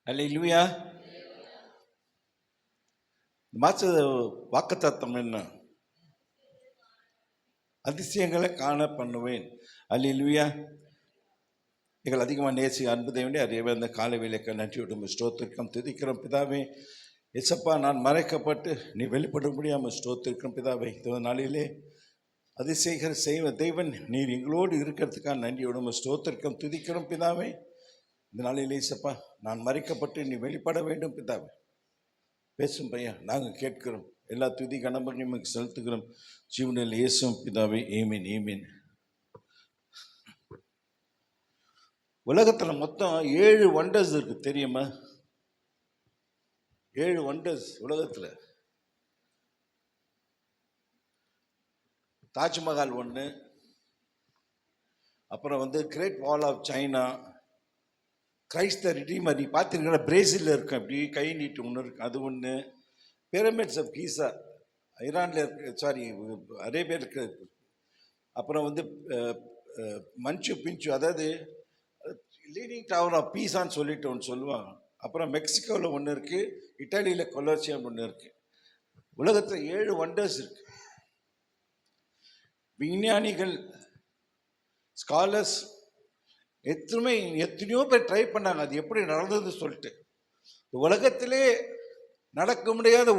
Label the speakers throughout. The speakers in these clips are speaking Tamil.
Speaker 1: அல்லேலூயா. மாச வாக்குத்தத்தம் என்ன? அதிசயங்களை காண பண்ணுவேன். அல்லேலூயா. எங்கள் அதிகமாக நேசி அன்புதை வேண்டி அறியவே அந்த காலை வேலைக்கு நன்றியோடும் ஸ்தோத்திரிக்கிறோம், துதிக்கிறோம் பிதாவே. எசப்பா, நான் மறைக்கப்பட்டு நீ வெளிப்பட முடியாமல் ஸ்தோத்திரிக்கிறோம் பிதாவே. இந்த நாளிலே அதிசயங்கள் செய்வ தெய்வன் நீர் எங்களோடு இருக்கிறதுக்காக நன்றியோடும் ஸ்தோத்திரிக்கிறோம், துதிக்கிறோம் பிதாவே. இந்த நாளிலே எசப்பா, நான் மறைக்கப்பட்டு நீ வெளிப்பட வேண்டும் பிதாவே. பேசும் பையா, நாங்கள் கேட்கிறோம். எல்லா துதி கணபர் நமக்கு செலுத்துகிறோம். ஜீவனில் இயேசும் பிதாவே. ஏமீன் ஏமீன். உலகத்தில் மொத்தம் 7 வண்டர்ஸ் இருக்கு, தெரியுமா? 7 வண்டர்ஸ் உலகத்தில். தாஜ்மஹால் ஒன்று, அப்புறம் great wall of China, Christ the Redeemer பார்த்துருக்கீங்களா? பிரேசிலில் இருக்கு, அப்படி கை நீட்டு ஒன்று இருக்கு, அது ஒன்று. பிரமிட்ஸ் ஆஃப் கீசா ஈரானில் இருக்கு, சாரி அரேபியா இருக்கு. அப்புறம் மஞ்சு பிஞ்சு, அதாவது லீனிங் டவர் ஆஃப் பீஸான்னு சொல்லிட்டு ஒன்று சொல்லுவாங்க. அப்புறம் மெக்சிகோவில் ஒன்று இருக்குது, இட்டாலியில் கொலோசியம் ஒன்று இருக்குது. உலகத்தில் 7 வண்டர்ஸ் இருக்கு. விஞ்ஞானிகள், ஸ்காலர்ஸ் எத்தனையோ பேர் ட்ரை பண்ணாங்க அது எப்படி நடந்தது சொல்லிட்டு. உலகத்திலே நடக்க முடியாத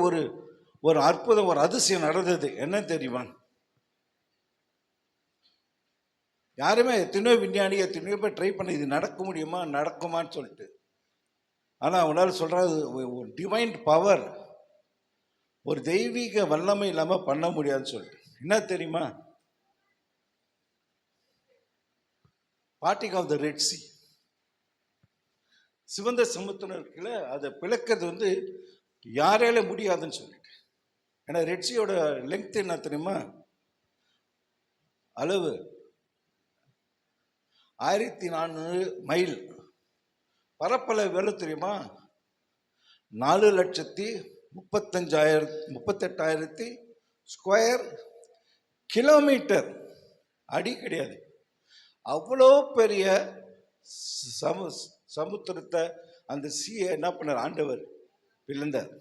Speaker 1: ஒரு அற்புதம், ஒரு அதிசயம் நடந்தது. என்ன தெரியுமா? யாருமே எத்தனையோ விஞ்ஞானி எத்தனையோ பேர் ட்ரை பண்ண இது நடக்க முடியுமா, நடக்குமான்னு சொல்லிட்டு. ஆனால் அவங்களால சொல்கிறாது, ஒரு டிவைன் பவர், ஒரு தெய்வீக வல்லமை இல்லாமல் பண்ண முடியாதுன்னு சொல்லிட்டு. என்ன தெரியுமா? Parting of the Red Sea, சிவந்த சமுத்திரம் இருக்குல்ல, அதை பிளக்கிறது யாரால முடியாதுன்னு சொல்லிட்டு. ஏன்னா ரெட் சியோட லெங்க் என்ன தெரியுமா? அளவு 1400 மைல். பரப்பளவு எவ்வளோ தெரியுமா? 4,38,000 ஸ்கொயர் கிலோமீட்டர். அடி கிடையாது. அவ்வளோ பெரிய சமுத்திரத்தை, அந்த சீயை என்ன பண்ணார் ஆண்டவர்? பிளந்தார்.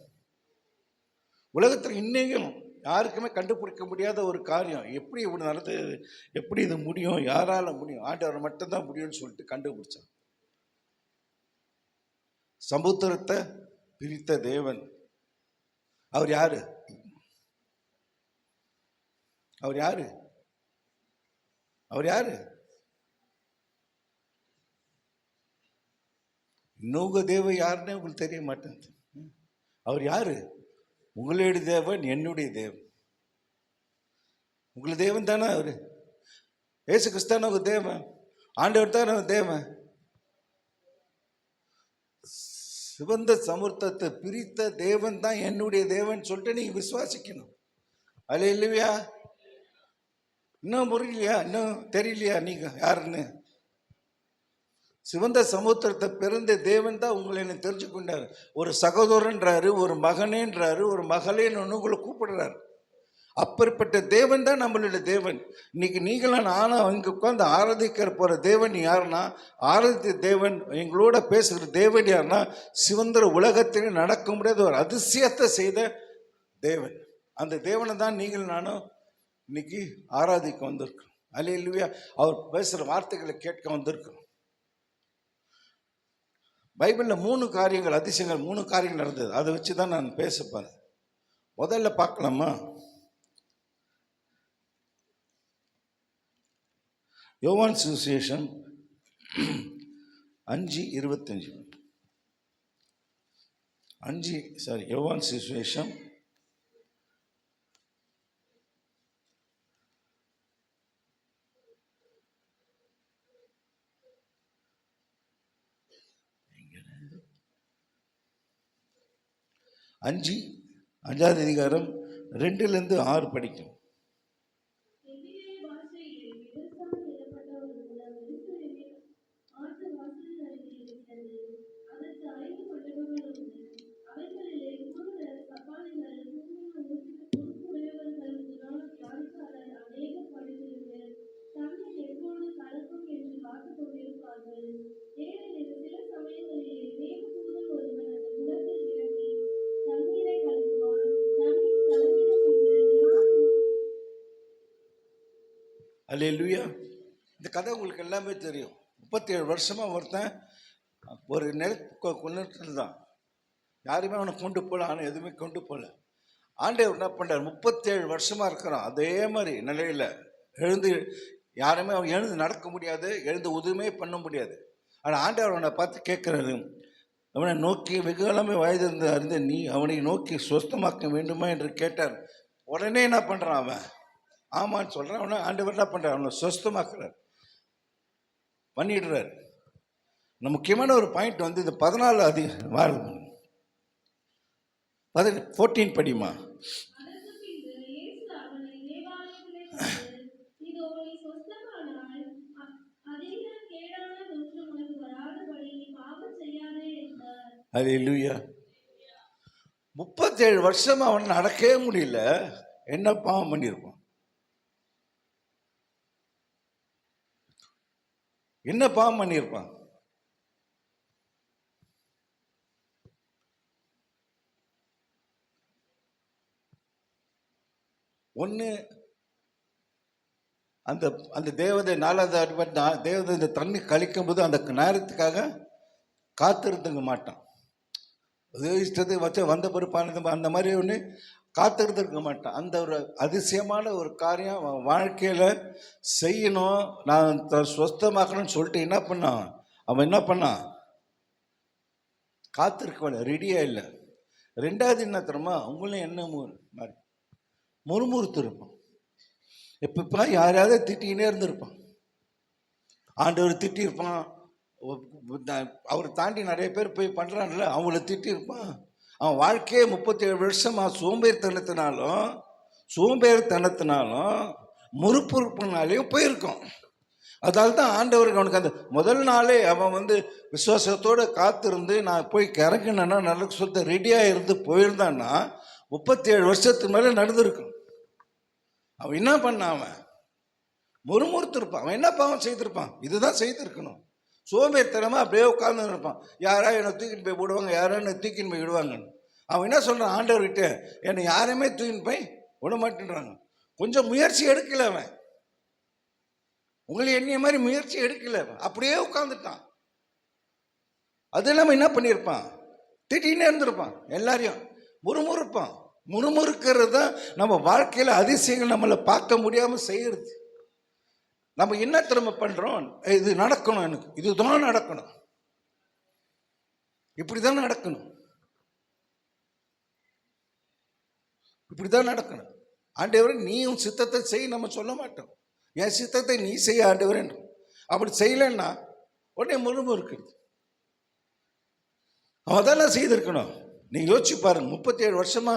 Speaker 1: உலகத்தில் இன்னையும் யாருக்குமே கண்டுபிடிக்க முடியாத ஒரு காரியம். எப்படி இப்படி நடந்தது, எப்படி இது முடியும், யாரால முடியும்? ஆண்டவர் மட்டும்தான் முடியும்னு சொல்லிட்டு கண்டுபிடிச்சார். சமுத்திரத்தை பிரித்த தேவன் அவர் யாரு? அவர் யாரு? அவர் யாரு? இன்னொரு தேவன் யாருன்னு உங்களுக்கு தெரிய மாட்டேங்குது. அவர் யாரு? உங்களுடைய தேவன், என்னுடைய தேவன். உங்களுக்கு தேவன் தானே அவரு. ஏசு கிறிஸ்தான ஒரு தேவன், ஆண்டவர் தானே தேவன். சிவந்த சமுத்திரத்தை பிரித்த தேவன் தான் என்னுடைய தேவன் சொல்லிட்டு நீங்க விசுவாசிக்கணும். அல்லேலூயா. இன்னும் புரியலையா? இன்னும் தெரியலையா நீங்க யாருன்னு? சிவந்த சமுத்திரத்தை பிறந்த தேவன் தான் உங்களை என்ன தெரிஞ்சு கொண்டாரு. ஒரு சகோதரன்றாரு, ஒரு மகனேன்றாரு, ஒரு மகளேன்னு ஒன்று உங்களை கூப்பிடுறாரு. அப்பேற்பட்ட தேவன் தான் நம்மளுடைய தேவன். இன்னைக்கு நீங்களும் நானும் இங்கே உட்காந்து ஆராதிக்கிற போகிற தேவன் யாருன்னா, ஆராதித்த தேவன், எங்களோட பேசுகிற தேவன் யாருன்னா, சிவந்திர உலகத்திலே நடக்க முடியாத ஒரு அதிசயத்தை செய்த தேவன். அந்த தேவனை தான் நீங்கள் நானும் இன்னைக்கு ஆராதிக்க வந்திருக்கோம். அல்லேலூயா. அவர் பேசுகிற வார்த்தைகளை கேட்க வந்திருக்கோம். பைபிளில் 3 காரியங்கள், அதிசயங்கள் 3 காரியங்கள் நடந்தது. அதை வச்சு தான் நான் பேசப்பேன். முதல்ல பார்க்கலாமா? யோவான் சுவிசேஷம் 5:25. யோவான் சுவிசேஷம் 5வது அதிகாரம் 2-6 படிக்கும். அல்லேலூயா. இந்த கதை உங்களுக்கு எல்லாமே தெரியும். 37 வருஷமாக ஒருத்தன் ஒரு நிலத்தில் தான், யாருமே அவனை கொண்டு போகல, ஆனால் எதுவுமே கொண்டு போகல. ஆண்டவர் என்ன பண்ணுறார், 37 வருஷமாக இருக்கிறான் அதே மாதிரி நிலையில். எழுந்து யாருமே அவன் எழுந்து நடக்க முடியாது, எழுந்து உதவிமே பண்ண முடியாது. ஆனால் ஆண்டவர் அவனை பார்த்து கேட்குறாரு, அவனை நோக்கி வெகுகாலமே வயது அறிந்த நீ அவனை நோக்கி சுஸ்தமாக்க வேண்டுமா என்று கேட்டார். உடனே என்ன பண்ணுறான் அவன், ஆமான்னு சொல்கிறான். அவனை ஆண்டவர் என்ன பண்ணுறார், அவனை சுஸ்தமாக்குறார், பண்ணிடுறார். முக்கியமான ஒரு பாயிண்ட் வந்து இது 14 14 படிமா. அல்லேலூயா. 37 வருஷமா அவன் நடக்கவே முடியல. என்ன பாவம் பண்ணியிருப்பான், என்ன பாவம் பண்ணியிருப்பான்? ஒன்று, அந்த அந்த தேவதை 4வது தேவதை இந்த தண்ணி கழிக்கும் போது அந்த நேரத்துக்காக காத்திருந்துங்க மாட்டான். இஷ்டத்துக்கு வச்ச வந்த பொறுப்பானது அந்த மாதிரி ஒன்று காத்திருந்துருக்க மாட்டான். அந்த ஒரு அதிசயமான ஒரு காரியம் அவன் வாழ்க்கையில் செய்யணும், நான் சொஸ்தமாக்கணும்னு சொல்லிட்டு என்ன பண்ணான், அவன் என்ன பண்ணான், காத்திருக்கவில்லை, ரெடியாக இல்லை. 2வது என்ன தெரியுமா, அவங்களும் என்ன மாதிரி முறுமுறுத்து இருப்பான். எப்போ யாரையாவது திட்டிக்கினே இருந்திருப்பான். ஆண்டவர் திட்டியிருப்பான், அவரை தாண்டி நிறைய பேர் போய் பண்ணுறான்ல, அவங்கள திட்டியிருப்பான். அவன் வாழ்க்கையே 37 வருஷமாக சோம்பேறித்தனத்தினாலும் முறுப்புறுப்புனாலையும் போயிருக்கான். அதால் தான் ஆண்டவருக்கு அவனுக்கு அந்த முதல் நாளே அவன் வந்து விசுவாசத்தோடு காத்திருந்து நான் போய் கிறங்கினேன்னா நல்ல சொல்ல ரெடியாக இருந்து போயிருந்தான்னா 37 வருஷத்துக்கு மேலே நடந்திருக்கும். அவன் என்ன பண்ணான், அவன் முறுமுறுத்திருப்பான். அவன் என்ன பாவம் செய்திருப்பான், இதுதான் செய்திருக்கணும். சோம்பேறித்தனமாக அப்படியே உட்கார்ந்து இருப்பான். யாரா என்னை தூக்கின்னு போய் விடுவாங்க, யாரா என்னை தூக்கின்னு போய் விடுவாங்கன்னு. அவன் என்ன சொல்கிறான், ஆண்டவர்கிட்ட என்னை யாருமே தூக்கின்னு போய் விட மாட்டேன்றாங்க. கொஞ்சம் முயற்சி எடுக்கல அவன், உங்களை என்னைய மாதிரி முயற்சி எடுக்கல, அப்படியே உட்காந்துட்டான். அது இல்லாமல் என்ன பண்ணியிருப்பான், திட்டின்னே இருந்திருப்பான், எல்லாரையும் முறுமுறுப்பான். முறுமுறுக்கிறது தான் நம்ம வாழ்க்கையில் அதிசயங்கள் நம்மளை பார்க்க முடியாமல் செய்கிறது. நம்ம என்ன திரும்ப பண்ணுறோம், இது நடக்கணும், எனக்கு இதுதான் நடக்கணும், இப்படிதான் நடக்கணும், இப்படிதான் நடக்கணும். ஆண்டவரே நீயும் சித்தத்தை செய் நம்ம சொல்ல மாட்டோம், என் சித்தத்தை நீ செய்ய ஆண்டவரே. அப்படி செய்யலைன்னா உடனே முறுமுறுக்கிறது. அவன் தான் செய்திருக்கணும். நீங்கள் யோசிச்சு பாருங்க, 37 வருஷமா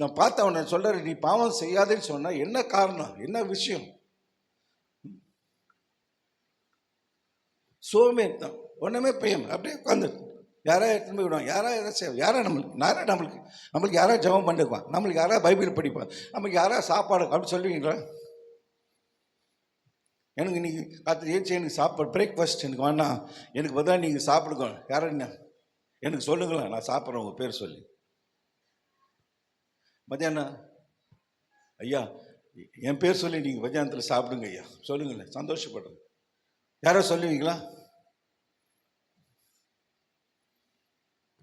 Speaker 1: நான் பார்த்து அவனை சொல்கிறேன், நீ பாவம் செய்யாதேன்னு சொன்னால் என்ன காரணம், என்ன விஷயம்? சோம்பேறித்தான். ஒன்றுமே பையன் அப்படியே உட்காந்து யாராவது எடுத்துன்னு போய் விடுவான், யாராவது எதாவது செய்வோம், யாராவது நம்மளுக்கு யாராவது ஜெபம் பண்ணிக்குவான், நம்மளுக்கு யாராவது பைபிள் படிப்பான், நமக்கு யாராவது சாப்பாடு அப்படி சொல்லுவீங்களா? எனக்கு இன்னைக்கு காற்று ஏச்சு எனக்கு சாப்பாடு பிரேக்ஃபாஸ்ட் எனக்கு வேணாம், எனக்கு பதிலாக நீங்கள் சாப்பிடுங்க, யாரும் எனக்கு சொல்லுங்களேன், நான் சாப்பிட்றேன் உங்கள் பேர் சொல்லி. மத்தியானம் ஐயா என் பேர் சொல்லி நீங்கள் மத்தியானத்தில் சாப்பிடுங்க ஐயா சொல்லுங்களேன், சந்தோஷப்படுறேன். யாரோ சொல்லுவீங்களா?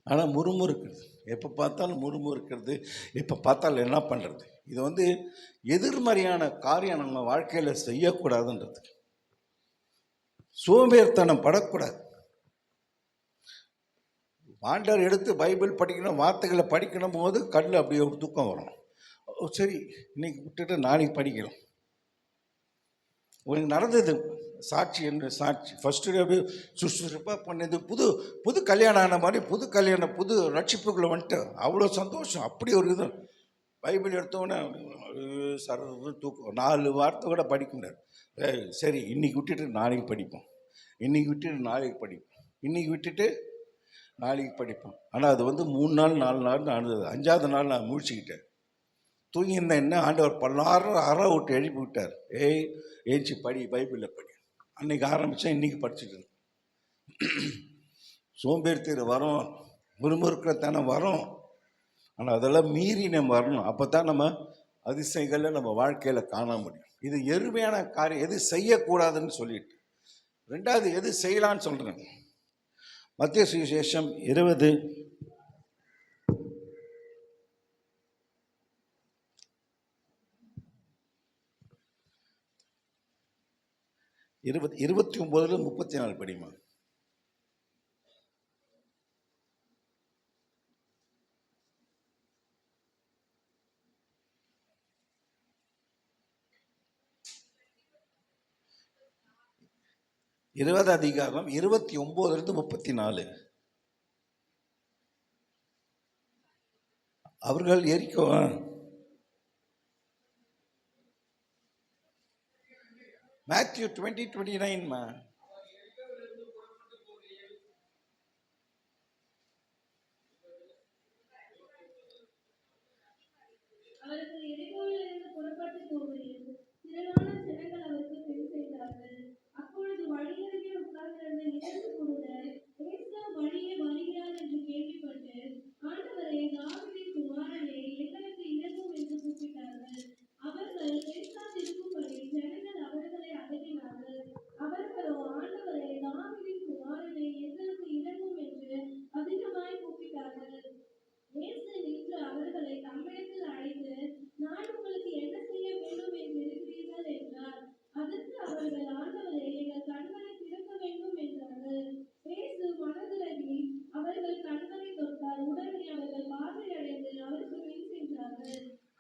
Speaker 1: ஆனால் முறுமுறுக்கிறது, எப்போ பார்த்தாலும் முறுமுறுக்கிறது, எப்போ பார்த்தாலும் என்ன பண்ணுறது, இது வந்து எதிர்மறையான காரியம் நம்ம வாழ்க்கையில் செய்யக்கூடாதுன்றது. சோம்பேறித்தனம் படக்கூடாது. ஆண்டவர் எடுத்து பைபிள் படிக்கணும், வார்த்தைகளை படிக்கணும் போது கண்ணில் அப்படியே ஒரு தூக்கம் வரும். சரி இன்னைக்கு விட்டுட்டு நாளைக்கு படிக்கலாம். உனக்கு நடந்தது சாட்சி என்று சாட்சி ஃபஸ்ட்டு அப்படியே சுறுசுறுப்பாக பண்ணது, புது கல்யாணம் ஆன மாதிரி புது ரட்சிப்புக்குள்ளே வந்துட்டு அவ்வளோ சந்தோஷம். அப்படி ஒரு இது பைபிள் எடுத்தோன்னே சர்வ தூக்கம், 4 வார்த்தை கூட படிக்க முடியாது. சரி இன்னைக்கு விட்டுட்டு நாளைக்கு படிப்போம், இன்னைக்கு விட்டுட்டு நாளைக்கு படிப்போம், இன்னைக்கு விட்டுட்டு நாளைக்கு படிப்போம். ஆனால் அது வந்து 3 நாள் 4 நாள் நடந்தது. 5வது நாள் நான் முழிச்சுக்கிட்டேன். தூங்கியிருந்தேன், என்ன ஆண்டவர் 16 அரை விட்டு எழுப்பி விட்டார். ஏஞ்சி படி, பைபிளில் படி. அன்னைக்கு ஆரம்பித்தேன், இன்றைக்கி படிச்சுட்டு இருக்கேன். சோம்பேறித்தீர் வரும், முறுமுறுக்கிறத்தனம் வரும், ஆனால் அதெல்லாம் மீறி நம்ம வரணும். அப்போ தான் நம்ம அதிசயங்களை நம்ம வாழ்க்கையில் காண முடியும். இது எருமையான காரியம், எது செய்யக்கூடாதுன்னு சொல்லிட்டு. ரெண்டாவது எது செய்யலான்னு சொல்றேன். மத்திய சுவிசேஷம் 29:34 படிமா. அதிகாரம் 29-34. அவர்கள் எரிக்கோ மேத்யூ 20:29மா.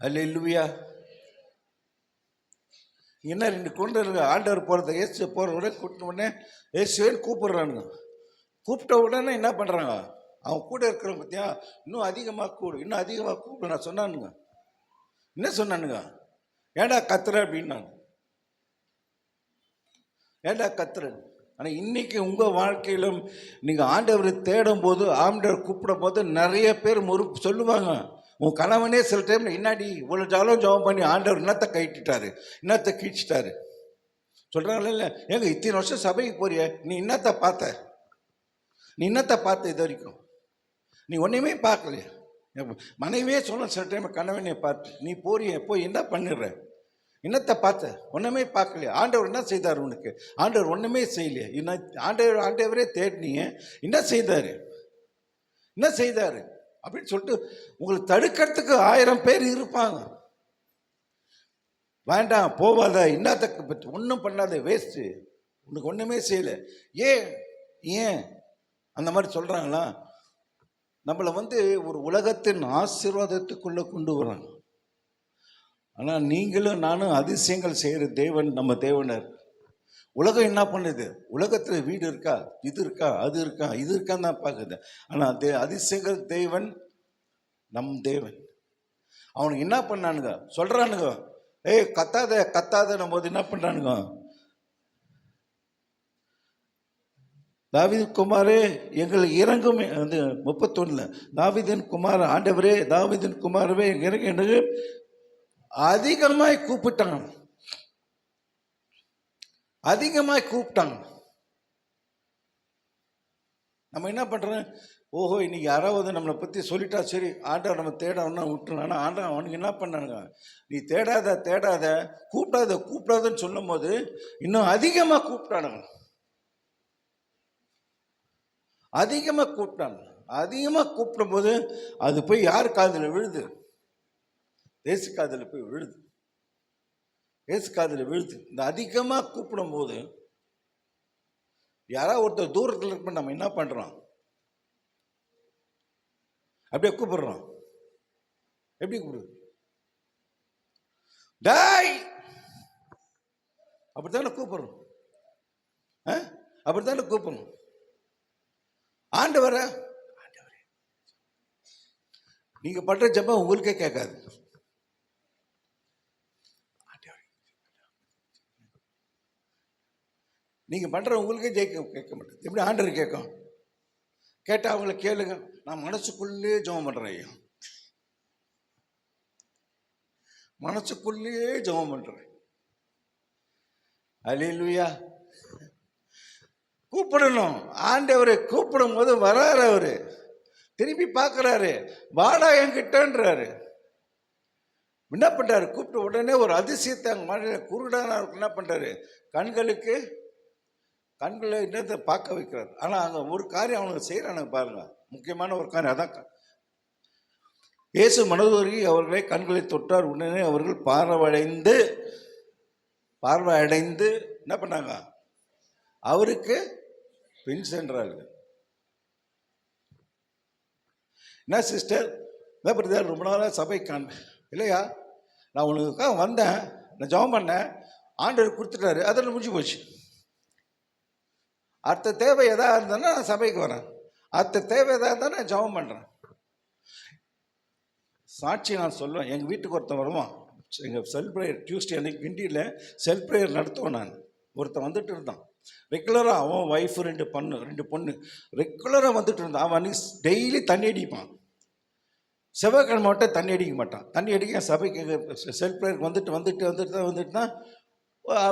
Speaker 1: அல்லேலூயா. என்ன 2 கொண்டு ஆண்டவர் போகிறத ஏசு போகிற உடனே கூட்டின உடனே ஏசுன்னு கூப்பிடுறானுங்க. கூப்பிட்ட உடனே என்ன பண்ணுறாங்க, அவன் கூட இருக்கிறவங்க பற்றியா இன்னும் அதிகமாக கூடு, இன்னும் அதிகமாக கூப்பிடு நான் சொன்னானுங்க. என்ன சொன்னானுங்க, ஏண்டா கத்துற அப்படின்னாங்க. ஏண்டா கத்துற. ஆனால் இன்னைக்கு உங்கள் வாழ்க்கையிலும் நீங்கள் ஆண்டவரை தேடும் போது, ஆண்டவர் கூப்பிடும் போது நிறைய பேர் சொல்லுவாங்க. உன் கணவனே சில டைம்ல இன்னாடி இவ்வளோ ஜாலம் பண்ணி ஆண்டவர் இன்னத்தை கைட்டிட்டாரு, இன்னத்தை கீழ்ச்சிட்டாரு சொல்கிறாங்களே. இல்லை ஏங்க இத்தனை வருஷம் சபைக்கு போறிய, நீ இன்னத்தை பார்த்த, நீ இன்னத்தை பார்த்த இது வரைக்கும் நீ ஒன்றையுமே பார்க்கலையா. மனைவியே சொல்ல சில டைம் கணவனே பார்த்து நீ போறிய போய் என்ன பண்ணிடுற, இன்னத்தை பார்த்த ஒன்றுமே பார்க்கலையா. ஆண்டவர் என்ன செய்தார் உனக்கு, ஆண்டவர் ஒன்றுமே செய்யலையே. ஆண்டவரே தேடினீங்க, என்ன செய்தார், என்ன செய்தார் அப்படின்னு சொல்லிட்டு உங்களை தடுக்கிறதுக்கு 1000 பேர் இருப்பாங்க. வேண்டாம் போவாத, இன்னத்துக்கு பற்றி ஒன்றும் பண்ணாத, வேஸ்ட்டு, உனக்கு ஒன்றுமே செய்யலை. ஏன் அந்த மாதிரி சொல்கிறாங்களா. நம்மளை ஒரு உலகத்தின் ஆசீர்வாதத்துக்குள்ளே கொண்டு வராங்க. ஆனால் நீங்களும் நானும் அதிசயங்கள் செய்கிற தேவன் நம்ம தேவனர். உலகம் என்ன பண்ணுது, உலகத்தில் வீடு இருக்கா, இது இருக்கா, அது இருக்கா, இது இருக்கான்னு தான் பார்க்குது. ஆனால் அதிசயங்கள் தேவன் நம் தேவன். அவனுக்கு என்ன பண்ணானுங்க சொல்கிறானுங்க, கத்தாத கத்தாத போது என்ன பண்ணுறானுங்க, தாவீது குமாரே எங்களுக்கு இறங்கும். 31 தாவீதின் குமார், ஆண்டவரே தாவீதின் குமாரவே இறங்க என்று அதிகமாய் கூப்பிட்டாங்க, அதிகமாய் கூப்பிட்டாங்க. நம்ம என்ன பண்ணுறோம், ஓஹோ இன்னைக்கு யாராவது நம்மளை பற்றி சொல்லிட்டா சரி ஆண்டவர் நம்ம தேடணும்னா விட்டுருலாம். ஆனால் ஆண்டவர் அவனுக்கு என்ன பண்ணானுங்க, நீ தேடாத தேடாத கூப்பிடாத கூப்பிடாதன்னு சொல்லும் போது இன்னும் அதிகமாக கூப்பிட்டானுங்க, அதிகமாக கூப்பிட்டாங்க. அதிகமாக கூப்பிடும் போது அது போய் யார் காதில் விழுது, ஏசு காதில் போய் விழுது, ஏசு காதில் விழுது. இந்த அதிகமாக கூப்பிடும் போது யாராவது ஒருத்தர் தூரத்தில் இருப்ப நம்ம என்ன பண்ணுறோம், அப்படியே கூப்பிடுறோம். எப்படி கூப்பிடுறது, டாய் அப்படித்தானே கூப்பிடுறோம், அப்படித்தானே கூப்பிடணும். ஆண்டவரே நீங்க பண்ற ஜெபம் உங்களுக்கே கேட்காது. நீங்க பண்ற உங்களுக்கே கேட்க மாட்டேன். எப்படி ஆண்டவர் கேட்கும், கேட்டா அவங்கள கேளுங்க. நான் மனசுக்குள்ளே ஜெபம் பண்றேன் ஐயா, மனசுக்குள்ளேயே ஜெபம் பண்றேன். அல்லேலூயா. கூப்பிடணும், ஆண்டவரை கூப்பிடும் போது வராரு, அவரு திரும்பி பார்க்கிறாரு, வாடா என்கிட்டன்றாரு. என்ன பண்ணுறாரு, கூப்பிட்ட உடனே ஒரு அதிசயத்தை அங்கே மழையில் குருடான என்ன பண்ணுறாரு, கண்களை என்னத்தை பார்க்க வைக்கிறார். ஆனால் அங்கே ஒரு காரியம் அவனுக்கு செய்கிறானுங்க பாருங்க, முக்கியமான ஒரு காரியம். அதான் இயேசு மனதுருகி அவர்களை கண்களை தொட்டார். உடனே அவர்கள் பார்வை அடைந்து என்ன பண்ணாங்க, அவருக்கு பின் சென்றார்கள். என்ன சிஸ்டர், என்ன பிரதர், ரொம்ப நாளாக சபை இல்லையா, நான் உனக்காக வந்தேன், நான் ஜெபம் பண்ணேன், ஆண்டவர் கொடுத்துட்டாரு, அதில் முடிஞ்சு போச்சு. அடுத்த தேவை எதாக இருந்தேன்னா நான் சபைக்கு வரேன், அடுத்த தேவை எதாக இருந்தால் நான் ஜெபம் பண்ணுறேன். சாட்சி நான் சொல்லுவேன். எங்கள் வீட்டுக்கு ஒருத்தன் வருவான், எங்கள் செல்ஃப் ப்ரேயர் டியூஸ்டே அன்றைக்கி கிண்டியில் செல்ஃப் ப்ரேயர் நடத்துவேன் நான். ஒருத்தன் வந்துட்டு இருந்தான் ரெகுலராக, அவன் ஒய்ஃபு ரெண்டு பொண்ணு ரெகுலராக வந்துட்டு இருந்தான். அவன் டெய்லி தண்ணி அடிப்பான், செவ்வாய்க்கிழமை மட்டும் தண்ணி அடிக்க மாட்டான். தண்ணி அடிக்க சபைக்கு செல்ஃப் ப்ரேயருக்கு வந்துட்டு தான்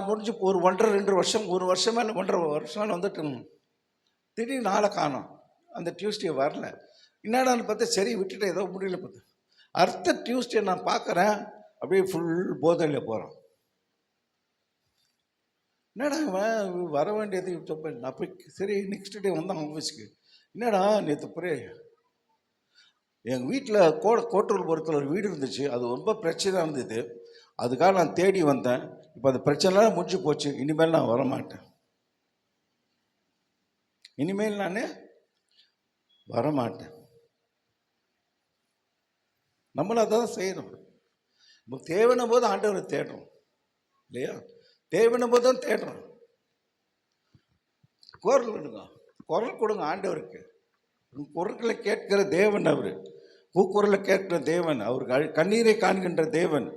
Speaker 1: முடிஞ்சு ஒரு 1.5-2 வருஷம், ஒரு வருஷம் மேலே 1.5 வருஷம் மேலே வந்துட்டு திடீர்னு நாளை காணோம். அந்த டியூஸ்டே வரல. என்னடான்னு பார்த்தா சரி விட்டுட்டு ஏதோ முடியல பார்த்து, அடுத்த டியூஸ்டே நான் பார்க்குறேன், அப்படியே ஃபுல் போதையில் போகிறான். என்னடா வர வேண்டியது அப்போ சரி நெக்ஸ்ட் டே வந்தான் ஆஃபீஸ்க்கு. என்னடா நேற்று எங்கள் வீட்டில் கோட்டூர்புரத்தில் ஒரு வீடு இருந்துச்சு, அது ரொம்ப பிரச்சனை இருந்தது, அதுக்காக நான் தேடி வந்தேன். இப்போ அந்த பிரச்சனைலாம் முடிஞ்சு போச்சு, இனிமேல் நான் வரமாட்டேன், இனிமேல் நான் வரமாட்டேன். நம்மள அதான் செய்யணும். இப்போ தேவைன போது ஆண்டவரை தேடுறோம் இல்லையா, தேவைன போது தான் தேடுறோம். குரல் கொடுங்க ஆண்டவருக்கு. குரல்களை கேட்கிற தேவன் அவர், கூக்குரலை கேட்கிற தேவன் அவர், கண்ணீரை காண்கின்ற தேவன்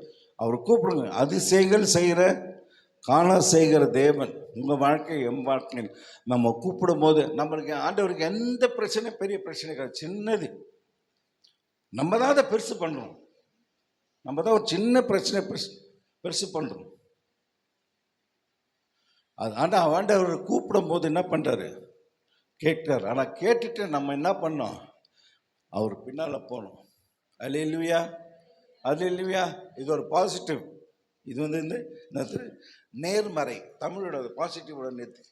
Speaker 1: அவர். கூப்பிடுங்க. அதிசயங்கள் செய்கிற தேவன் உங்கள் வாழ்க்கை என் வாழ்க்கையில் நம்ம கூப்பிடும் போது நம்மளுக்கு ஆண்டவருக்கு எந்த பிரச்சனை பெரிய பிரச்சனை கிடையாது, சின்னது. நம்ம தான் அதை பெருசு பண்ணுறோம், நம்ம தான் ஒரு சின்ன பிரச்சனை பெருசு பண்ணுறோம். அது ஆண்டவர் கூப்பிடும் போது என்ன பண்ணுறாரு, கேட்கிறார். ஆனால் கேட்டுட்டு நம்ம என்ன பண்ணோம், அவர் பின்னால் போகணும். அல்லேலூயா, அல்லேலூயா. இது ஒரு பாசிட்டிவ். இது இந்த நேர்மறை தமிழோட பாசிட்டிவோட நேர்த்தி.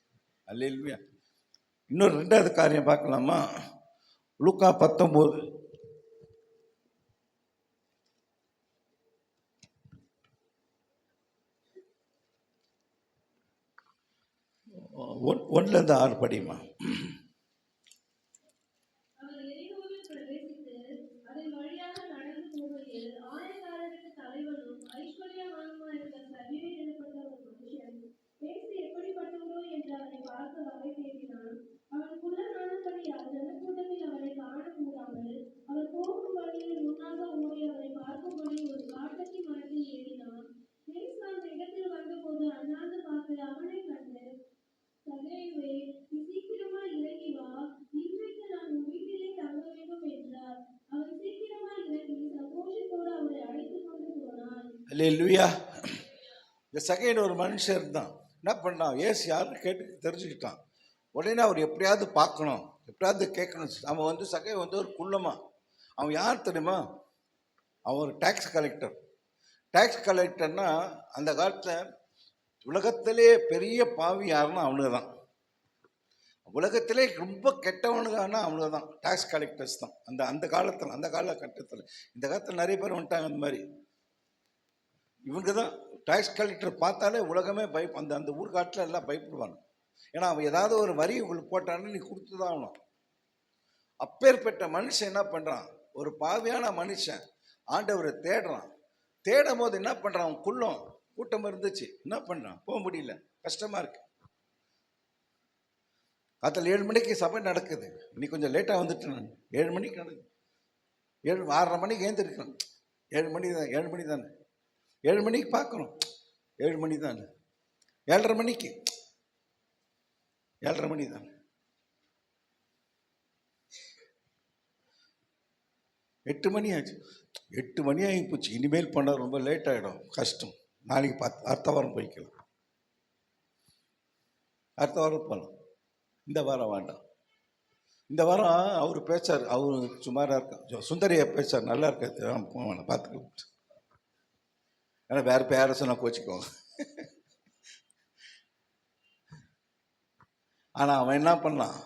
Speaker 1: அல்லேலூயா. இன்னொரு 2வது காரியம் பார்க்கலாமா, லூக்கா 19 1-6 படிமா. அல்லேலூயா. இந்த செகண்ட் ஒரு மனுஷன் இருந்தான், என்ன பண்ணான், ஏசு யாருன்னு கேட்டு தெரிஞ்சுக்கிட்டான். உடனே அவர் எப்படியாவது பார்க்கணும், எப்படியாவது கேட்கணும். அவன் சகை ஒரு குள்ளமா. அவன் யார் தெரியுமா, அவன் ஒரு டாக்ஸ் கலெக்டர். டாக்ஸ் கலெக்டர்னா அந்த காலத்தில் உலகத்திலே பெரிய பாவி யாருன்னா அவனுக்கு தான். உலகத்திலே ரொம்ப கெட்டவனுக்கானா அவனுக்கு தான் டாக்ஸ் கலெக்டர்ஸ் தான். அந்த காலகட்டத்தில். இந்த காலத்தில் நிறைய பேர் வந்துட்டாங்க அந்த மாதிரி. இவங்க தான் டாக்ஸ் கலெக்டர் பார்த்தாலே உலகமே அந்த ஊர்காட்டில் எல்லாம் பயப்படுவாங்க. ஏன்னா அவன் ஏதாவது ஒரு வரி உங்களுக்கு போட்டான்னு நீ கொடுத்து தான் ஆகணும். அப்பேற்பட்ட மனுஷன் என்ன பண்ணுறான், ஒரு பாவியான மனுஷன் ஆண்டவரை தேடுறான். தேடும் போது என்ன பண்ணுறான், அவன் கூட்டம் இருந்துச்சு, என்ன பண்ணுறான், போக முடியல, கஷ்டமாக இருக்கு. காலையில் 7 மணிக்கு சபை நடக்குது, இன்னைக்கு கொஞ்சம் லேட்டாக வந்துட்டு நான் 7 மணிக்கு நடக்குது. 6:30 மணிக்கு ஏந்திருக்கேன். 7 மணி தான், 7 மணி தானே, 7 மணிக்கு பார்க்கணும், 7 மணி தானே, 7:30 மணிக்கு, 7:30 மணி தானே, 8 மணி ஆச்சு. 8 மணி ஆகி போச்சு. இனிமேல் பண்ண ரொம்ப லேட் ஆகிடும், கஷ்டம். நாளைக்கு அடுத்த வாரம் போய்க்கலாம், அடுத்த வாரம் போகலாம், இந்த வாரம் வேண்டாம். இந்த வாரம் அவர் பேச்சார், அவர் சுமாராக இருக்கா, சுந்தரியா பேச்சார், நல்லா இருக்காது, போவேன் பார்த்துக்க. ஏன்னா வேறு பேரை சொன்னால் கோச்சிக்கோ. ஆனால் அவன் என்ன பண்ணான்,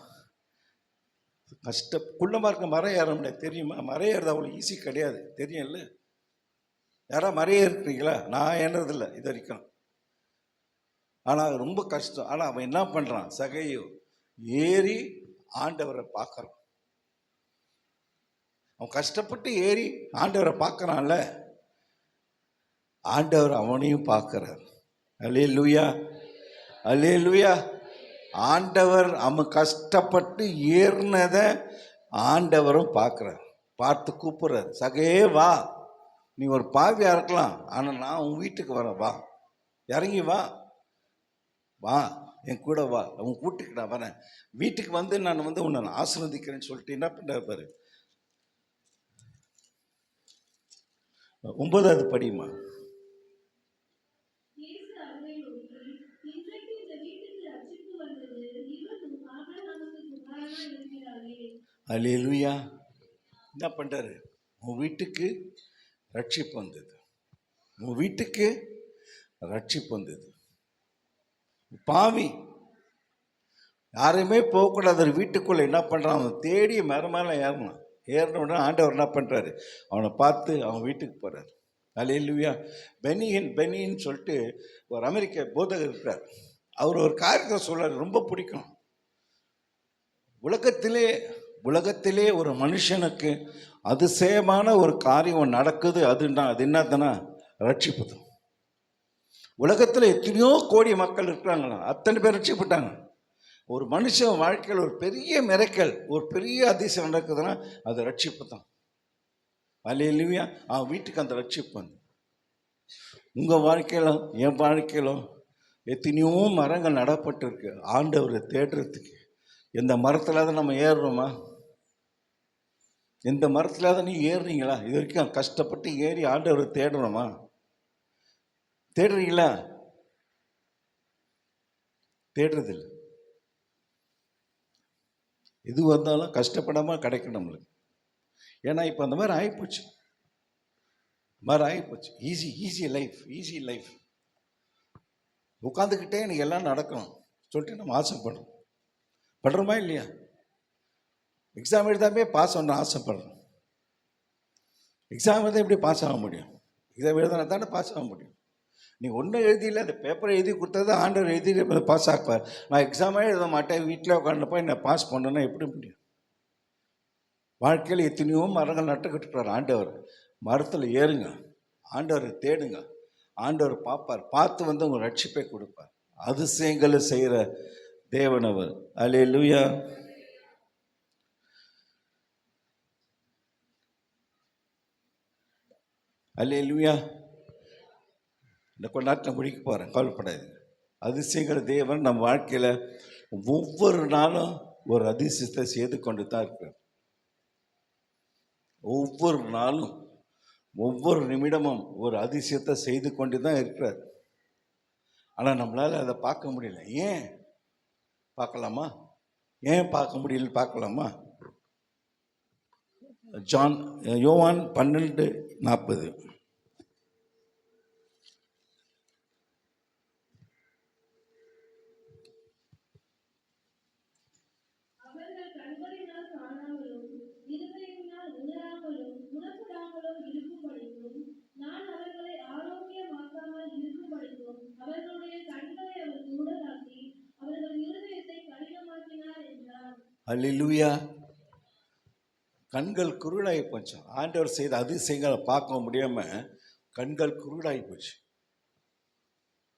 Speaker 1: குள்ளமாக இருக்க மரம் ஏற முடியாது தெரியுமா? மரம் ஏறது அவ்வளோ ஈஸி கிடையாது, தெரியும்ல. யாராவது மரம் ஏறிருக்கீங்களா? நான் ஏறதில்லை இது வரைக்கும். ஆனால் ரொம்ப கஷ்டம். ஆனால் அவன் என்ன பண்ணுறான், சகையோ ஏறி ஆண்டவரை பார்க்குறான். அவன் கஷ்டப்பட்டு ஏறி ஆண்டவரை பார்க்குறான்ல, ஆண்டவர் அவனையும் பார்க்குறார். அல்லேலூயா, அல்லேலூயா. ஆண்டவர் அவன் கஷ்டப்பட்டு ஏறினதை ஆண்டவரும் பார்க்குறார். பார்த்து கூப்பிட்றார், சகே வா, நீ ஒரு பாவியாக இருக்கலாம், ஆனால் நான் உன் வீட்டுக்கு வரேன், வா, இறங்கி வா, வா என் கூட வா, உன் வீட்டுக்கு நான் வரேன், வீட்டுக்கு வந்து நான் உன்னை ஆசீர்வதிக்கிறேன்னு சொல்லிட்டு என்ன பண்ணுறாரு பாரு. 9வது படிமா. அல்லேலூயா. என்ன பண்ணுறாரு, உன் வீட்டுக்கு ரட்சிப்பு வந்தது, உன் வீட்டுக்கு ரட்சிப்பு வந்தது. பாவி யாரையுமே போகக்கூடாது வீட்டுக்குள்ளே. என்ன பண்ணுறான், அவன் தேடி மேலே ஏறினான். ஏறின உடனே ஆண்டவர் என்ன பண்ணுறாரு, அவனை பார்த்து அவன் வீட்டுக்கு போகிறார். அல்லேலூயா. பெனின்னு சொல்லிட்டு ஒரு அமெரிக்க போதகர் இருக்கிறார். அவர் ஒரு காரியத்தை சொல்கிறார், ரொம்ப பிடிக்கும். உலகத்திலே ஒரு மனுஷனுக்கு அதிசயமான ஒரு காரியம் நடக்குது, அது என்னதுன்னா ரட்சிப்பு தான். உலகத்தில் எத்தனையோ கோடி மக்கள் இருக்கிறாங்களா, அத்தனை பேர் ரட்சிப்பட்டாங்க. ஒரு மனுஷன் வாழ்க்கையில் ஒரு பெரிய மிரக்கல், ஒரு பெரிய அதிசயம் நடக்குதுன்னா அது ரட்சிப்பு தான். அல்லேலூயா. அவன் வீட்டுக்கு அந்த ரட்சிப்பு வந்து. உங்கள் வாழ்க்கையிலும் என் வாழ்க்கையிலும் எத்தனையோ மரங்கள் நடப்பட்டு இருக்கு ஆண்டவரை தேடுறதுக்கு. எந்த மரத்தில் தான் நம்ம ஏறுறோமா? எந்த மரத்தில் தான் நீ ஏறுறீங்களா? இது வரைக்கும் கஷ்டப்பட்டு ஏறி ஆண்டவரை தேடுறோமா? தேடுறீங்களா? தேடுறதில்லை. எது வந்தாலும் கஷ்டப்படாமல் கிடைக்கும் நம்மளுக்கு. ஏன்னா இப்போ அந்த மாதிரி ஆகிப்போச்சு, ஈஸி லைஃப். உட்காந்துக்கிட்டே எனக்கு எல்லாம் நடக்கணும் சொல்லிட்டு நம்ம ஆசைப்படுறோம். படுறோமா இல்லையா? எக்ஸாம் எழுதாமே பாஸ் பண்ண ஆசைப்படுறோம். எக்ஸாம் எழுத எப்படி பாஸ் ஆக முடியும்? எக்ஸாம் எழுதினா தானே பாஸ் ஆக முடியும். நீ ஒன்றும் எழுதியில்லை, அந்த பேப்பரை எழுதி கொடுத்தது ஆண்டவர் எழுதி பாஸ் ஆக்குவார். நான் எக்ஸாமே எழுத மாட்டேன், வீட்டில் உட்காந்து போய் என்னை பாஸ் பண்ணணுன்னா எப்படி முடியும்? வாழ்க்கையில் எத்தனையோ மரங்கள் நட்டுக்கிட்டுருக்கார் ஆண்டவர். மரத்தில் ஏறுங்க, ஆண்டவரை தேடுங்க, ஆண்டவர் பார்ப்பார், பார்த்து உங்கள் ரட்சிப்பை கொடுப்பார். அதிசயங்களை செய்கிற தேவன் அவர். அல்லேலூயா. அல்லேலூயா. இந்த கொஞ்ச நேரத்தில் முடிக்க போகிறேன், கவலைப்படாது. அதிசயங்கிற தேவன் நம் வாழ்க்கையில் ஒவ்வொரு நாளும் ஒரு அதிசயத்தை செய்து கொண்டு தான் இருக்கிறார். ஒவ்வொரு நாளும் ஒவ்வொரு நிமிடமும் ஒரு அதிசயத்தை செய்து கொண்டு தான் இருக்கிறார். ஆனால் நம்மளால் அதை பார்க்க முடியல. ஏன் பார்க்கலாமா? ஏன் பார்க்க முடியல? பார்க்கலாமா? யோவான் 12:40. அல்லேலூயா. கண்கள் குருடாகி போச்சு. ஆண்டவர் செய்த அதிசயங்களை பார்க்க முடியாம கண்கள் குருடாகி போச்சு.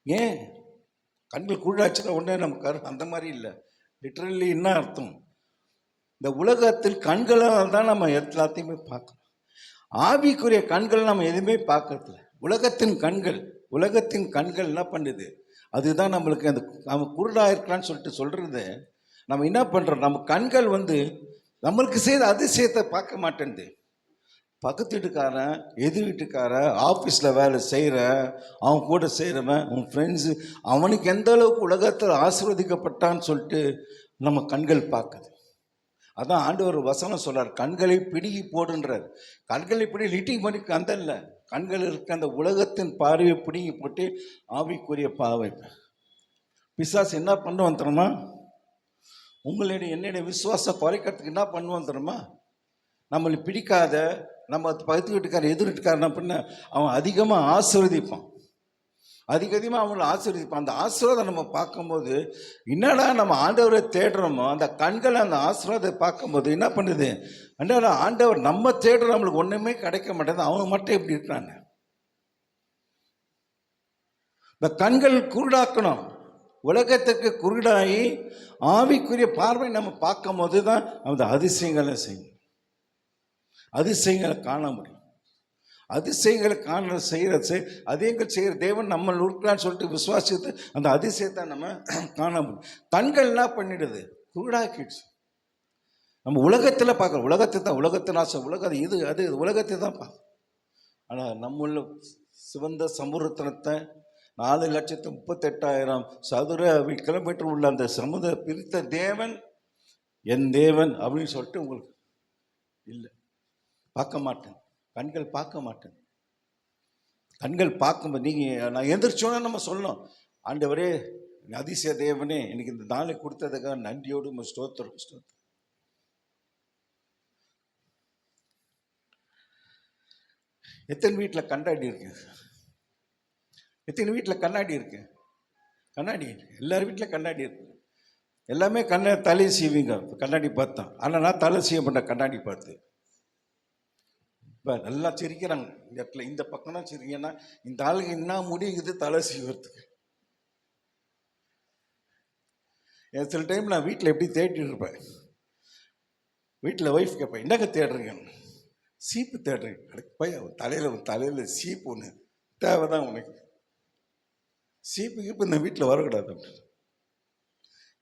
Speaker 1: ஏன் கண்கள் குருடாச்சுன்னா உடனே நமக்கு அந்த மாதிரி இல்லை. லிட்டரலி என்ன அர்த்தம்? இந்த உலகத்தில் கண்களால் தான் நம்ம எல்லாத்தையுமே பார்க்கணும். ஆவிக்குரிய கண்கள் நம்ம எதுவுமே பார்க்கறதில்ல. உலகத்தின் கண்கள் என்ன பண்ணுது? அதுதான் நம்மளுக்கு அந்த நம்ம குருடாக இருக்கலான்னு சொல்கிறது. நம்ம என்ன பண்ணுறோம்? நம்ம கண்கள் நம்மளுக்கு செய்த அதிசயத்தை பார்க்க மாட்டேன்து. பக்கத்து வீட்டுக்காரன், எதிர் வீட்டுக்காரன், ஆஃபீஸில் வேலை செய்கிறேன், அவன் கூட செய்கிறவன், உன் ஃப்ரெண்ட்ஸு, அவனுக்கு எந்த அளவுக்கு உலகத்தில் ஆசீர்வதிக்கப்பட்டான்னு சொல்லிட்டு நம்ம கண்கள் பார்க்குது. அதான் ஆண்டவர் வசனம் சொல்கிறார், கண்களை பிடுங்கி போடுன்றார். கண்களை பிடி லிட்டிங் பண்ணி அந்த இல்லை, கண்கள் இருக்க அந்த உலகத்தின் பார்வையை பிடுங்கி போட்டு ஆவிக்குரிய பார்வை. பிசாசு என்ன பண்ணுவான் தெரியுமா? உங்களுடைய என்னுடைய விசுவாசம் குறைக்கிறதுக்கு என்ன பண்ணுவான் தெரியுமா? நம்மளுக்கு பிடிக்காத நம்ம பக்கத்து வீட்டுக்காரன் எதிர் வீட்டுக்காரன் என்ன பண்ண, அவன் அதிகமாக ஆசீர்வதிப்பான், அதிகமாக அவங்களை ஆசீர்வதிப்பான். அந்த ஆசீர்வாதம் நம்ம பார்க்கும்போது என்னடா நம்ம ஆண்டவரை தேடுறோமோ, அந்த கண்களை அந்த ஆசீர்வாதத்தை பார்க்கும்போது என்ன பண்ணுது, என்னடா ஆண்டவர் நம்ம தேடுற நம்மளுக்கு ஒன்றுமே கிடைக்க மாட்டேங்குது, அவங்க மட்டும் எப்படி இருக்கிறாங்க. இந்த கண்கள் குருடாக்கணும், உலகத்துக்கு குருடாகி ஆவிக்குரிய பார்வை நம்ம பார்க்கும் போது தான் அந்த அதிசயங்களை செய்யும், அதிசயங்களை காண முடியும். அதிசயங்களை காண செய்கிறது அதிகங்கள் செய்கிற தேவன் நம்ம இருக்கிறான்னு சொல்லிட்டு விசுவாசித்து அந்த அதிசயத்தை நம்ம காண முடியும். கண்கள் என்ன பண்ணிடுது, குருடாக்கிடுச்சு. நம்ம உலகத்தில் பார்க்குறோம், உலகத்தை தான், உலகத்தின் ஆசை, உலகம் இது அது உலகத்தை தான் பார்க்கணும். ஆனால் நம்முள்ள சிவந்த சமுத்திரத்தை 4,38,000 சதுர கிலோமீட்டர் உள்ள அந்த சமுதிர பிரித்த தேவன் என் தேவன் அப்படின்னு சொல்லிட்டு உங்களுக்கு இல்லை, பார்க்க மாட்டேன். கண்கள் பார்க்க மாட்டேன். கண்கள் பார்க்கும்போது நீங்கள் நான் எந்திரிச்சோன்னா நம்ம சொல்லணும், ஆண்டவரே அதிசய தேவனே எனக்கு இந்த நாளை கொடுத்ததுக்காக நன்றியோடு ஸ்தோத்திரம் ஸ்தோத்திரம். எத்தனை வீட்டில் கண்ணாடி இருக்கு? எத்தனை வீட்டில் கண்ணாடி இருக்கு? கண்ணாடி எல்லார் வீட்டில் கண்ணாடி இருக்கு. எல்லாமே தலை சீவிங்க கண்ணாடி பார்த்தோம். ஆனால் நான் தலை சீவ பண்ண கண்ணாடி பார்த்து இப்போ நல்லா சிரிக்கிறாங்க. இந்த இடத்துல இந்த பக்கம் தான் சிரிங்கன்னா இந்த ஆளுக்கு என்ன முடியுது தலை சீவறதுக்கு. சில டைம் நான் வீட்டில் எப்படி தேடிட்டு இருப்பேன், வீட்டில் ஒய்ஃப் கேட்பேன், என்னங்க தேடுறீங்க? சீப்பு தேடுறீங்க. போய் தலையில் சீப்பு ஒன்று தேவைதான் உனக்கு, சீப்பு கீப்பு இந்த வீட்டில் வரக்கூடாது அப்படின்னு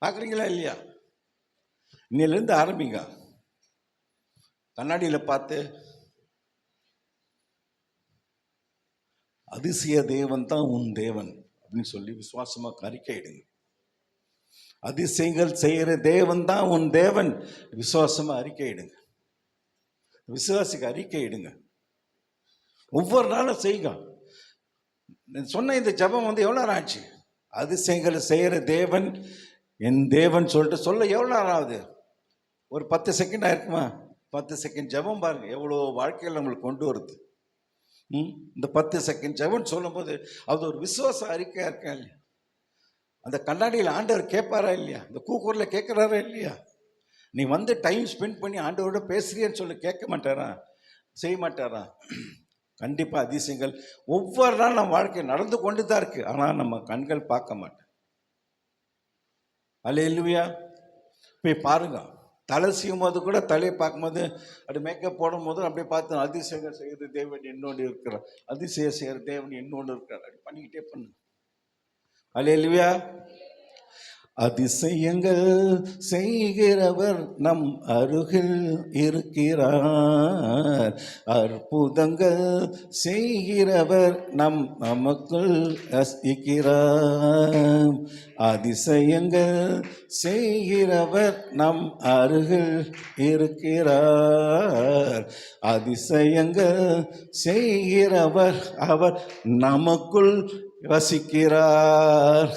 Speaker 1: பார்க்குறீங்களா இல்லையா? இன்னிலேருந்து ஆரம்பிங்க, கண்ணாடியில் பார்த்து அதிசய தேவன் தான் உன் தேவன் அப்படின்னு சொல்லி விசுவாசமாக அறிக்கையிடுங்க. அதிசயங்கள் செய்கிற தேவன் தான் உன் தேவன் விசுவாசமாக அறிக்கையிடுங்க. விசுவாசிக்கு அறிக்கையிடுங்க. ஒவ்வொரு நாளும் செய்யுங்க. சொன்ன இந்த ஜபம் எவ்வளோ நேரம் ஆச்சு? அதிசயங்களை செய்கிற தேவன் என் தேவன் சொல்லிட்டு சொல்ல எவ்வளோ நேரம் ஆகுது? ஒரு 10 செகண்ட் ஆயிருக்குமா? 10 செகண்ட் ஜபம் பாருங்க எவ்வளோ வாழ்க்கையில் நம்மளுக்கு கொண்டு வருது. இந்த 10 செகண்ட் ஜபம் சொல்லும் போது அது ஒரு விசுவாச அறிக்கையா இருக்கா இல்லையா? அந்த கண்ணாடியில் ஆண்டவர் கேட்பாரா இல்லையா? இந்த கூக்குரலில் கேட்குறாரா இல்லையா? நீ டைம் ஸ்பெண்ட் பண்ணி ஆண்டவரோட பேசுறியன்னு சொல்லி கேட்க மாட்டாரா? செய்ய மாட்டாரா? கண்டிப்பாக அதிசயங்கள் ஒவ்வொரு நாள் நம்ம வாழ்க்கை நடந்து கொண்டு தான் இருக்கு. ஆனால் நம்ம கண்கள் பார்க்க மாட்டோம். அல்லேலூயா. போய் பாருங்க, தலை செய்யும் போது கூட தலையை பார்க்கும்போது அப்படி மேக்கப் போடும் போது அப்படியே பார்த்து அதிசயங்கள் செய்கிற தேவன் என்னோடு இருக்கிறார், அதிசயம் செய்கிற தேவன் என்னோடு இருக்கிறார், அப்படி பண்ணிக்கிட்டே பண்ணு. அல்லேலூயா. அதிசயங்கள் செய்கிறவர் நம் அருகில் இருக்கிறார், அற்புதங்கள் செய்கிறவர் நமக்குள் வசிக்கிறார். அதிசயங்கள் செய்கிறவர் நம் அருகில் இருக்கிறார், அதிசயங்கள் செய்கிறவர் அவர் நமக்குள் வசிக்கிறார்.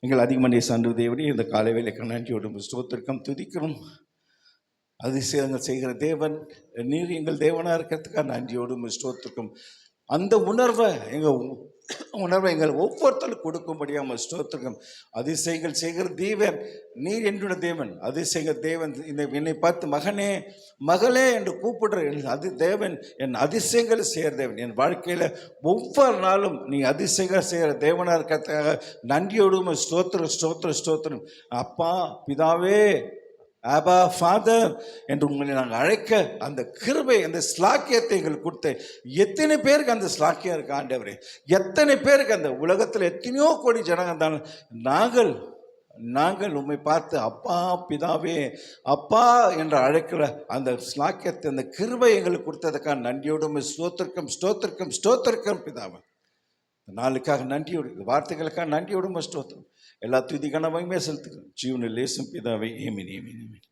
Speaker 1: எங்கள் அதிகமனை சான்று தேவனே, இந்த காலை வேலை கண்ணாண்டியோடும் ஸ்தோத்திரம் துதிக்கிறோம். அதிசயங்கள் செய்கிற தேவன் நீர் எங்கள் தேவனாக இருக்கிறதுக்காக நன்றியோடும் ஸ்தோத்திரம். அந்த உணர்வை எங்கள் ஒவ்வொருத்தரும் கொடுக்கும்படியாக ஸ்தோத்திரம். அதிசயங்கள் செய்கிற தேவன் நீர் என்னுடைய தேவன், அதிசயங்கள் தேவன். என்னை பார்த்து மகனே மகளே என்று கூப்பிடுற அது தேவன் என் அதிசயங்கள் செய்கிற தேவன். என் வாழ்க்கையில் ஒவ்வொரு நாளும் நீ அதிசயங்கள் செய்கிற தேவனாக இருக்கிறதுக்காக நன்றியோடும் ஸ்தோத்திரம் ஸ்தோத்திரம் ஸ்தோத்திரம். அப்பா பிதாவே ஆபா ஃபாதர் என்று உங்களை நாங்கள் அழைக்க அந்த கிருபை, அந்த ஸ்லாக்கியத்தை எங்களுக்கு கொடுத்த எத்தனை பேருக்கு அந்த ஸ்லாக்கியம் இருக்கு ஆண்டவரே? எத்தனை பேருக்கு அந்த உலகத்தில் எத்தனையோ கோடி ஜனங்க இருந்தாலும் நாங்கள் உண்மை பார்த்து அப்பா பிதாவே அப்பா என்று அழைக்கிற அந்த ஸ்லாக்கியத்தை, அந்த கிருபை எங்களுக்கு கொடுத்ததுக்காக நன்றியோடும் ஸ்தோத்திரம் ஸ்தோத்திரம் ஸ்தோத்திரம் பிதாவை. நாளுக்காக நன்றியோடு, வார்த்தைகளுக்காக நன்றியோடும் ஸ்தோத்திரம். எல்லா துதி கனமையுமே செலுத்துக்கிறோம் ஜீவனில் லேசும் பிதாவை. ஏமீன் ஏமீன் ஏமீன்.